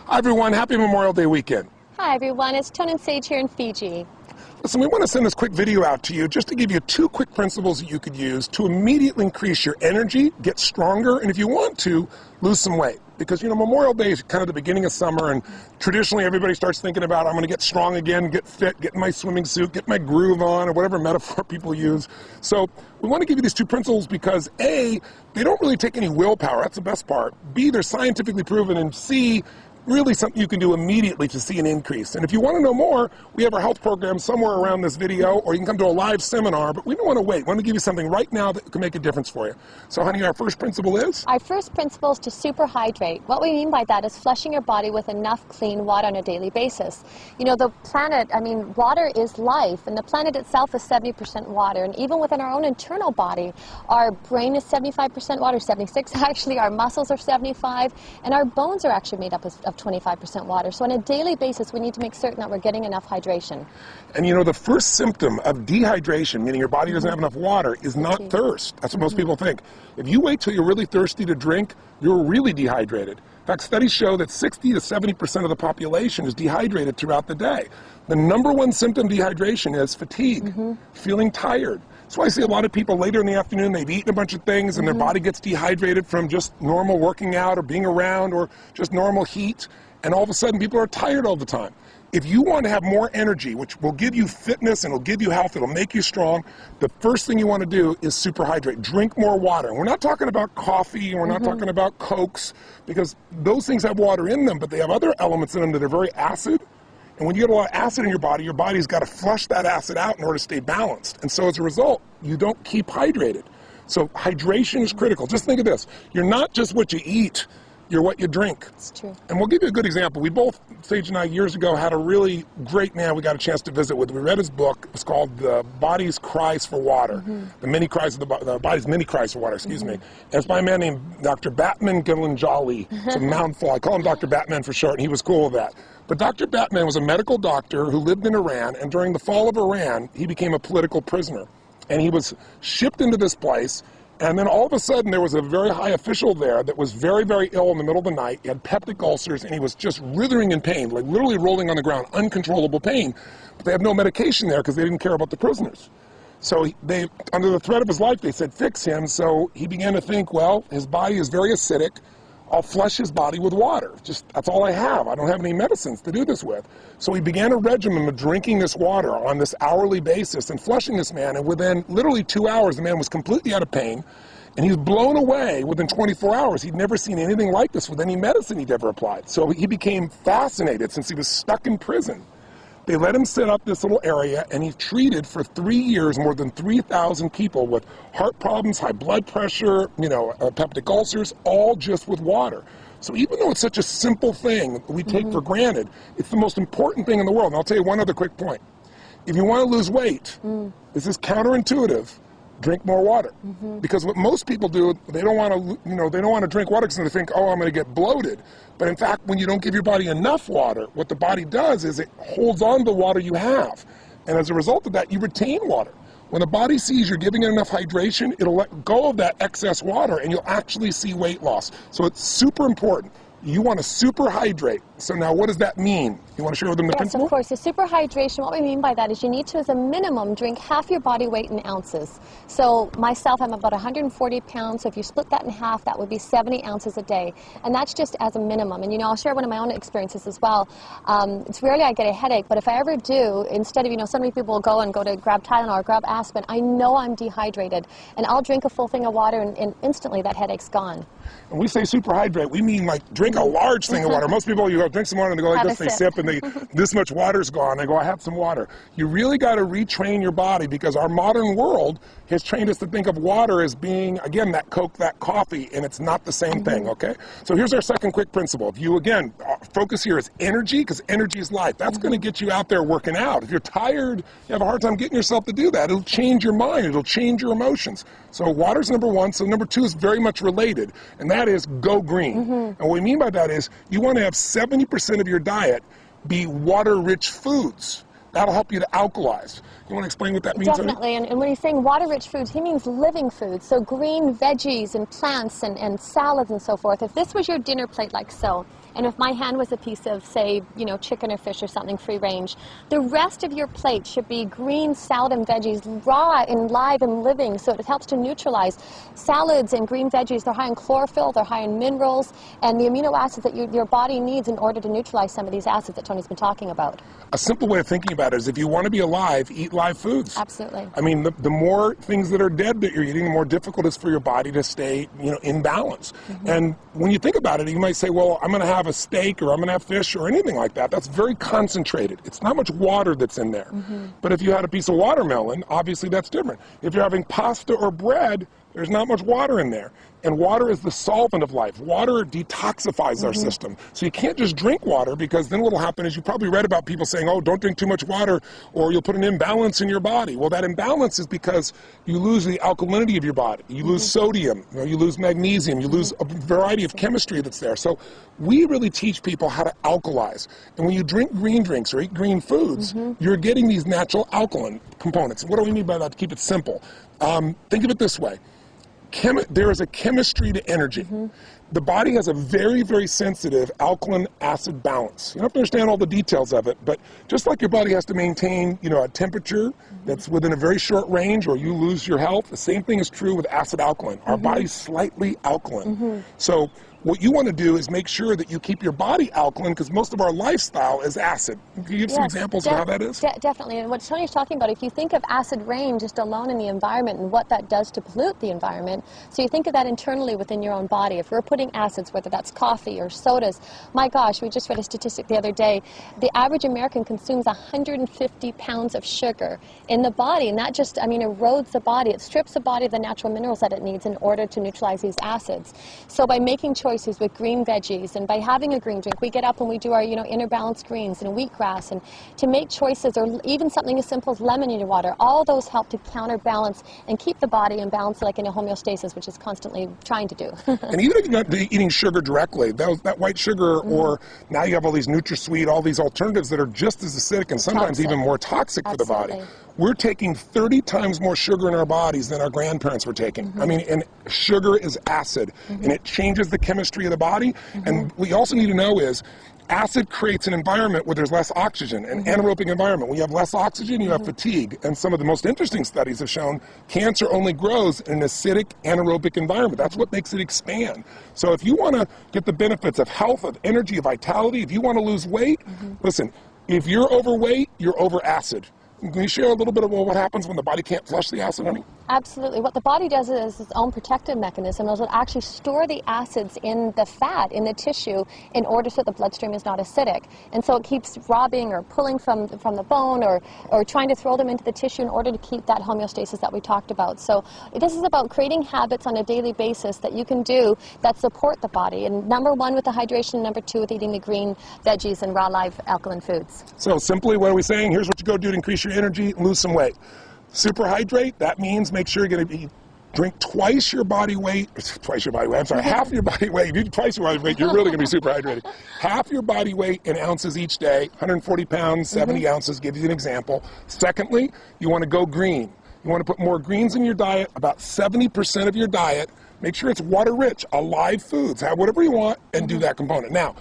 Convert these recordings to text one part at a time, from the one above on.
Hi everyone, happy Memorial Day weekend. Hi everyone, it's Tone and Sage here in Fiji. Listen, we want to send this quick video out to you just to give you 2 quick principles that you could use to immediately increase your energy, get stronger, and if you want to, lose some weight. Because, you know, Memorial Day is kind of the beginning of summer, and traditionally everybody starts thinking about, I'm going to get strong again, get fit, get in my swimming suit, get my groove on, or whatever metaphor people use. So we want to give you these 2 principles because A, they don't really take any willpower, that's the best part. B, they're scientifically proven, and C, really something you can do immediately to see an increase. And if you want to know more, we have our health program somewhere around this video, or you can come to a live seminar, but we don't want to wait. We want to give you something right now that can make a difference for you. So honey, our first principle is? Our first principle is to super hydrate. What we mean by that is flushing your body with enough clean water on a daily basis. You know, the planet, water is life, and the planet itself is 70% water, and even within our own internal body, our brain is 75% water, 76 actually, our muscles are 75, and our bones are actually made up of 25% water. So on a daily basis, we need to make certain that we're getting enough hydration. And you know, the first symptom of dehydration, meaning your body doesn't have enough water, is not thirst. That's what most people think. If you wait till you're really thirsty to drink, you're really dehydrated. In fact, studies show that 60 to 70% of the population is dehydrated throughout the day. The #1 symptom of dehydration is fatigue, feeling tired. That's why I see a lot of people later in the afternoon, they've eaten a bunch of things and their body gets dehydrated from just normal working out or being around or just normal heat, and all of a sudden people are tired all the time. If you want to have more energy, which will give you fitness and will give you health, it'll make you strong, the first thing you want to do is super hydrate. Drink more water. And we're not talking about coffee, and we're not talking about Cokes, because those things have water in them, but they have other elements in them that are very acid. And when you get a lot of acid in your body's got to flush that acid out in order to stay balanced. And so as a result, you don't keep hydrated. So hydration is critical. Just think of this. You're not just what you eat, you're what you drink. It's true. And we'll give you a good example. We both, Sage and I, years ago, had a really great man we got a chance to visit with. We read his book. It's called The Body's Cries for Water. The Body's Many Cries for Water, excuse me. And it's by a man named Dr. Batman Gilanjali. It's a mouthful. I call him Dr. Batman for short, and he was cool with that. But Dr. Batman was a medical doctor who lived in Iran, and during the fall of Iran, he became a political prisoner. And he was shipped into this place, and then all of a sudden there was a very high official there that was very, very ill in the middle of the night. He had peptic ulcers, and he was just writhing in pain, like literally rolling on the ground, uncontrollable pain. But they had no medication there because they didn't care about the prisoners. So they, under the threat of his life, they said, fix him. So he began to think, well, his body is very acidic. I'll flush his body with water. Just, that's all I have. I don't have any medicines to do this with. So he began a regimen of drinking this water on this hourly basis and flushing this man. And within literally 2 hours, the man was completely out of pain. And he was blown away within 24 hours. He'd never seen anything like this with any medicine he'd ever applied. So he became fascinated since he was stuck in prison. They let him set up this little area, and he treated for 3 years more than 3,000 people with heart problems, high blood pressure, peptic ulcers, all just with water. So even though it's such a simple thing that we take for granted, it's the most important thing in the world. And I'll tell you one other quick point. If you want to lose weight, this is counterintuitive. Drink more water, because what most people do, they don't want to drink water because they think, oh, I'm going to get bloated. But in fact, when you don't give your body enough water, what the body does is it holds on to the water you have, and as a result of that, you retain water. When the body sees you're giving it enough hydration, it'll let go of that excess water, and you'll actually see weight loss. So it's super important. You want to super hydrate. So now what does that mean? You want to share them the principle? Yes, of course. The super hydration, what we mean by that is you need to, as a minimum, drink half your body weight in ounces. So myself, I'm about 140 pounds, so if you split that in half, that would be 70 ounces a day. And that's just as a minimum. And I'll share one of my own experiences as well. It's rarely I get a headache, but if I ever do, instead of, so many people will go to grab Tylenol or grab aspirin, I know I'm dehydrated. And I'll drink a full thing of water, and instantly that headache's gone. When we say super hydrate, we mean like drink a large thing of water. Most people, you go drink some water and they go like this, they sip and this much water's gone. They go, I have some water. You really got to retrain your body, because our modern world has trained us to think of water as being, again, that Coke, that coffee, and it's not the same thing, okay? So here's our second quick principle. If you, again, focus here is energy, because energy is life. That's going to get you out there working out. If you're tired, you have a hard time getting yourself to do that. It'll change your mind. It'll change your emotions. So water's #1. So #2 is very much related, and that is go green. And what we mean by that is you want to have 70% of your diet be water-rich foods. That'll help you to alkalize. You want to explain what that means? Definitely, and when he's saying water-rich foods, he means living foods. So green veggies and plants and salads and so forth. If this was your dinner plate like so, and if my hand was a piece of, say, you know, chicken or fish or something free range, the rest of your plate should be green salad and veggies, raw and live and living, so it helps to neutralize. Salads and green veggies, they're high in chlorophyll, they're high in minerals, and the amino acids that your body needs in order to neutralize some of these acids that Tony's been talking about. A simple way of thinking about it is if you want to be alive, eat live foods. Absolutely. I mean, the more things that are dead that you're eating, the more difficult it is for your body to stay, you know, in balance. And when you think about it, you might say, well, I'm going to have a steak or I'm going to have fish or anything like that. That's very concentrated. It's not much water that's in there. But if you had a piece of watermelon, obviously that's different. If you're having pasta or bread, there's not much water in there. And water is the solvent of life. Water detoxifies our system. So you can't just drink water, because then what will happen is, you probably read about people saying, oh, don't drink too much water or you'll put an imbalance in your body. Well, that imbalance is because you lose the alkalinity of your body. You lose sodium, you know, you lose magnesium, you lose a variety of chemistry that's there. So we really teach people how to alkalize. And when you drink green drinks or eat green foods, you're getting these natural alkaline components. What do we mean by that, to keep it simple? Think of it this way. There is a chemistry to energy. The body has a very, very sensitive alkaline acid balance. You don't have to understand all the details of it, but just like your body has to maintain, you know, a temperature that's within a very short range, or you lose your health, the same thing is true with acid alkaline. Our body's slightly alkaline. So what you want to do is make sure that you keep your body alkaline, because most of our lifestyle is acid. Can you give some examples of how that is? Definitely. And what Tony's talking about, if you think of acid rain just alone in the environment and what that does to pollute the environment, so you think of that internally within your own body. If we're putting acids, whether that's coffee or sodas, my gosh, we just read a statistic the other day, the average American consumes 150 pounds of sugar in the body, and that just, I mean, erodes the body. It strips the body of the natural minerals that it needs in order to neutralize these acids. So by making choices with green veggies and by having a green drink, we get up and we do our, you know, inner balanced greens and wheatgrass, and to make choices, or even something as simple as lemon in your water, all those help to counterbalance and keep the body in balance, like in a homeostasis, which is constantly trying to do. And even if you're not eating sugar directly, that white sugar, or now you have all these NutraSweet, all these alternatives that are just as acidic and sometimes even more toxic for the body. We're taking 30 times more sugar in our bodies than our grandparents were taking. I mean, and sugar is acid, and it changes the chemistry of the body. And what we also need to know is, acid creates an environment where there's less oxygen, an anaerobic environment. When you have less oxygen, you have fatigue. And some of the most interesting studies have shown cancer only grows in an acidic anaerobic environment. That's what makes it expand. So if you want to get the benefits of health, of energy, of vitality, if you want to lose weight, listen, if you're overweight, you're over acid. Can you share a little bit about what happens when the body can't flush the acid, honey? Absolutely. What the body does is its own protective mechanism. It'll actually store the acids in the fat, in the tissue, in order so the bloodstream is not acidic. And so it keeps robbing or pulling from the bone, or trying to throw them into the tissue in order to keep that homeostasis that we talked about. So this is about creating habits on a daily basis that you can do that support the body. And number one with the hydration, number two with eating the green veggies and raw live alkaline foods. So simply, what are we saying? Here's what you go do to increase your energy and lose some weight. Superhydrate, that means make sure you're going to drink twice your body weight, I'm sorry, half your body weight. If you do twice your body weight, you're really going to be super hydrated. Half your body weight in ounces each day, 140 pounds, 70 ounces, give you an example. Secondly, you want to go green. You want to put more greens in your diet, about 70% of your diet. Make sure it's water-rich, alive foods. Have whatever you want and do that component. Now,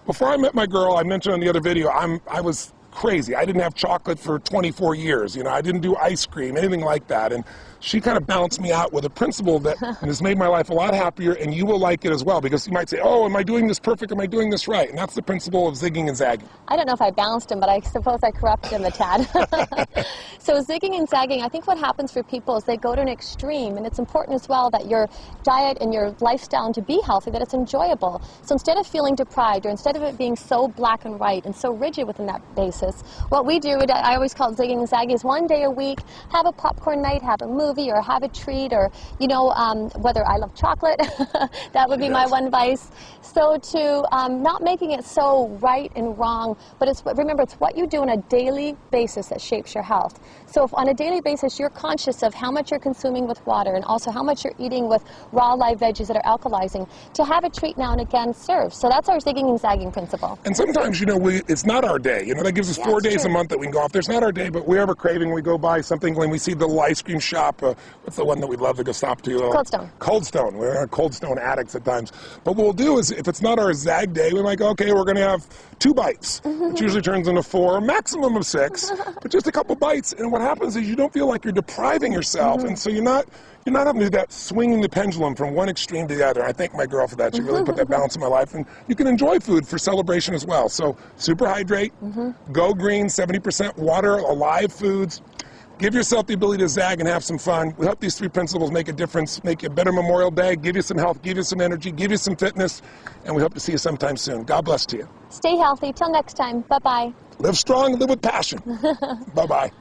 before I met my girl, I mentioned on the other video, I was crazy. I didn't have chocolate for 24 years. You know, I didn't do ice cream, anything like that. And she kind of balanced me out with a principle that has made my life a lot happier, and you will like it as well, because you might say, oh, am I doing this perfect? Am I doing this right? And that's the principle of zigging and zagging. I don't know if I balanced him, but I suppose I corrupted him a tad. So zigging and zagging, I think what happens for people is they go to an extreme, and it's important as well that your diet and your lifestyle, and to be healthy, that it's enjoyable. So instead of feeling deprived, or instead of it being so black and white and so rigid within that basis, what we do, I always call it zigging and zagging, is one day a week, have a popcorn night, have a movie, or have a treat, or, you know, whether I love chocolate, that would be my one vice. So to not making it so right and wrong, but remember, it's what you do on a daily basis that shapes your health. So if on a daily basis you're conscious of how much you're consuming with water, and also how much you're eating with raw live veggies that are alkalizing, to have a treat now and again serves. So that's our zigging and zagging principle. And sometimes, you know, it's not our day. You know, that gives us 4 days a month that we can go off. There's not our day, but we have a craving, we go buy something, when we see the little ice cream shop, what's the one that we love to go stop to? Cold Stone. Cold Stone. We're Cold Stone addicts at times. But what we'll do is, if it's not our zag day, we might go, okay, we're going to have 2 bites, which usually turns into 4, maximum of 6, but just a couple bites. And what happens is you don't feel like you're depriving yourself, and so you're not having to do that swinging the pendulum from one extreme to the other. I thank my girl for that. She really put that balance in my life. And you can enjoy food for celebration as well. So super hydrate, go green, 70% water, alive foods. Give yourself the ability to zag and have some fun. We hope these 3 principles make a difference, make you a better Memorial Day, give you some health, give you some energy, give you some fitness, and we hope to see you sometime soon. God bless to you. Stay healthy. Till next time. Bye-bye. Live strong, live with passion. Bye-bye.